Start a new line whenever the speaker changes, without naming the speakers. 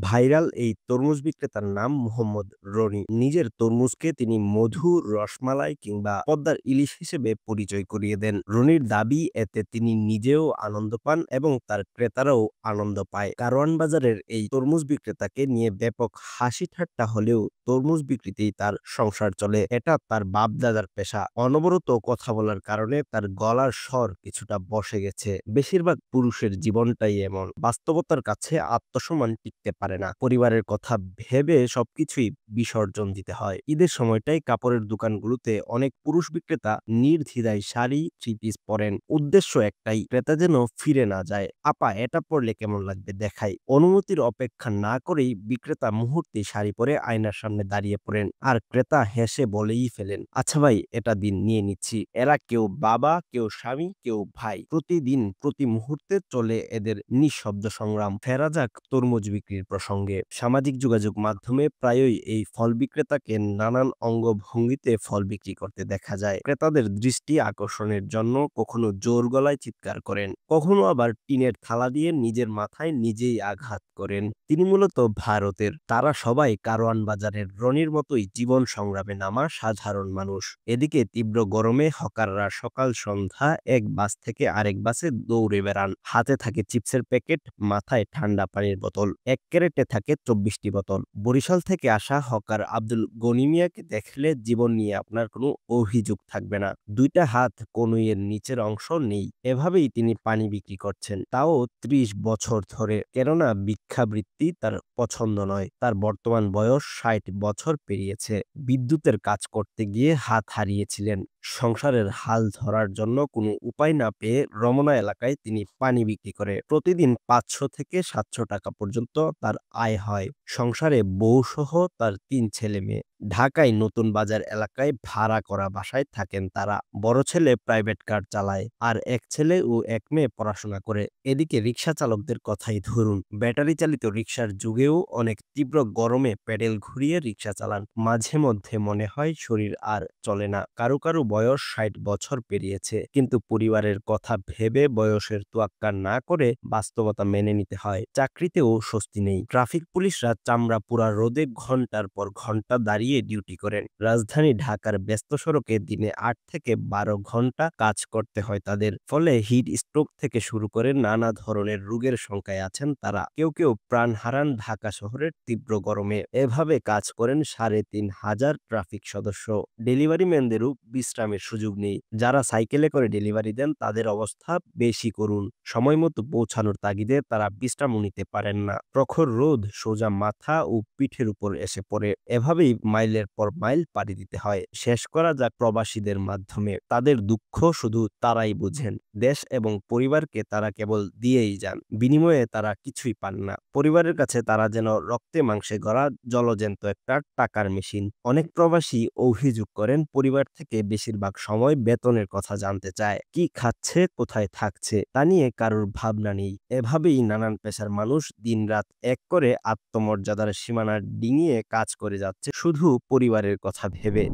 Viral এই তরমুজ বিক্রেতার নাম মোহাম্মদ রনি। নিজের তরমুজকে তিনি মধু, রসমালাই কিংবা পদ্মার ইলিশ হিসেবে পরিচয় করিয়ে দেন। রনির দাবি এতে তিনি নিজেও আনন্দ পান এবং তার ক্রেতারাও আনন্দ পায়। কারওয়ান বাজারের এই তরমুজ বিক্রেতাকে নিয়ে ব্যাপক হাসি ঠাট্টা হলেও তরমুজ বিক্রিতেই তার সংসার চলে। এটা তার বাপ দাদার পেশা। অনবরত কথা বলার কারণে তার গলার স্বর কিছুটা বসে গেছে। বেশিরভাগ পুরুষের জীবনটাই এমন। বাস্তবতার কাছে আত্মসম্মান টিকতে পারে না। পরিবারের কথা ভেবে সবকিছুই বিসর্জন দিতে হয়। ঈদের সময়টাই কাপড়ের দোকানগুলোতে অনেক পুরুষ বিক্রেতা নির্দ্বিধায় শাড়ি, থ্রি পিস পরেন। উদ্দেশ্য একটাই, ক্রেতা যেন ফিরে না যায়। আপা, এটা পরলে কেমন লাগবে দেখাই। অনুমতির অপেক্ষা না করেই বিক্রেতা মুহূর্তে শাড়ি পরে আয়নার সামনে দাঁড়িয়ে পড়েন আর ক্রেতা হেসে বলেই ফেলেন, আচ্ছা ভাই, এটা দিন, নিয়ে নিচ্ছি। এরা কেউ বাবা, কেউ স্বামী, কেউ ভাই। প্রতিদিন প্রতি মুহূর্তে চলে এদের নিঃশব্দ সংগ্রাম। ফেরা যাক তরমুজ বিক্রির প্রসঙ্গে। সামাজিক যোগাযোগ মাধ্যমে প্রায়ই এই ফল বিক্রেতাকে নানান অঙ্গভঙ্গিতে ফল বিক্রি করতে দেখা যায়। ক্রেতাদের দৃষ্টি আকর্ষণের জন্য কখনো জোর গলায় চিৎকার করেন, কখনো আবার টিনের থালা দিয়ে নিজের মাথায় নিজেই আঘাত করেন। তিনি মূলত ভারতের। তারা সবাই কারওয়ান বাজারের রনির মতোই জীবন সংগ্রামে নামা সাধারণ মানুষ। এদিকে তীব্র গরমে হকাররা সকাল সন্ধ্যা এক বাস থেকে আরেক বাসে দৌড়ে বেড়ান। হাতে থাকে চিপসের প্যাকেট, মাথায় ঠান্ডা পানির বোতল। এক ক্যারেটে থাকে ২৪টি বোতল। বরিশাল থেকে আসা হকার আব্দুল গনি মিয়াকে দেখলে জীবন নিয়ে আপনার কোনো অভিযোগ থাকবে না। দুইটা হাত কনুইয়ের নিচের অংশ নেই। এভাবেই তিনি পানি বিক্রি করছেন, তাও ৩০ বছর ধরে। কেননা ভিক্ষাবৃত্তি তার পছন্দ নয়। তার বর্তমান বয়স ৬০ বছর পেরিয়েছে। বিদ্যুতের কাজ করতে গিয়ে হাত হারিয়েছিলেন। সংসারের হাল ধরার জন্য কোনো উপায় না পেয়ে রমনা এলাকায় তিনি পানি বিক্রি করে প্রতিদিন ৫০০ থেকে ৭০০ টাকা পর্যন্ত তার আয় হয়। সংসারে বউসহ তার ৩ ছেলে মেয়ে। ঢাকায় নতুন বাজার এলাকায় ভাড়া করা বাসায় থাকেন তারা। বড় ছেলে প্রাইভেট কার চালায়, আর এক ছেলে ও এক মেয়ে পড়াশোনা করে। এদিকে রিকশা চালকদের কথাই ধরুন। ব্যাটারি চালিত রিকশার যুগেও অনেক তীব্র গরমে প্যাডেল ঘুরিয়ে রিকশা চালান। মাঝে মধ্যে মনে হয় শরীর আর চলে না। কারো কারো বয়স ৬০ বছর পেরিয়েছে, কিন্তু পরিবারের কথা ভেবে বয়সের তোয়াক্কা না করে বাস্তবতা মেনে নিতে হয়। চাকরিতেও স্বস্তি নেই। ট্রাফিক পুলিশরা চামড়া পোড়া রোদে ঘন্টার পর ঘন্টা দাঁড়িয়ে ডিউটি করেন। রাজধানী ঢাকার ব্যস্ত সড়কে দিনে ৮ থেকে ১২ ঘন্টা কাজ করতে হয় তাদের। ফলে হিট স্ট্রোক থেকে শুরু করে নানা ধরনের রোগের সংখ্যায় আছেন তারা। কেউ কেউ প্রাণ হারান ঢাকা শহরের তীব্র গরমে। এভাবে কাজ করেন ৩,৫০০ ট্রাফিক সদস্য। ডেলিভারি ম্যানদেরও বিশ্রামের সুযোগ নেই। যারা সাইকেলে করে ডেলিভারি দেন তাদের অবস্থা বেশি করুন। সময় মতো পৌঁছানোর তাগিদে তারা বিশ্রামও নিতে পারেন না। প্রখর রোদ সোজা মাথা ও পিঠের উপর এসে পড়ে। এভাবেই মাইলের পর মাইল পাড়ি দিতে হয়। শেষ করা যাক প্রবাসীদের মাধ্যমে। তাদের দুঃখ শুধু তারাই বুঝেন। দেশ এবং পরিবারকে তারা কেবল দিয়েই যান। বিনিময়ে তারা কিছুই পান না। পরিবারের কাছে তারা যেন রক্তে মাংসে গড়া জলজ্যান্ত একটা টাকার মেশিন। অনেক প্রবাসী অভিযোগ করেন পরিবার থেকে বেশিরভাগ সময় বেতনের কথা জানতে চায়। কি খাচ্ছে, কোথায় থাকছে তা নিয়ে কারোর ভাবনা নেই। এভাবেই নানান পেশার মানুষ দিনরাত এক করে আত্মমর্যাদার সীমানা ডিঙিয়ে কাজ করে যাচ্ছে শুধু পরিবারের কথা ভেবে।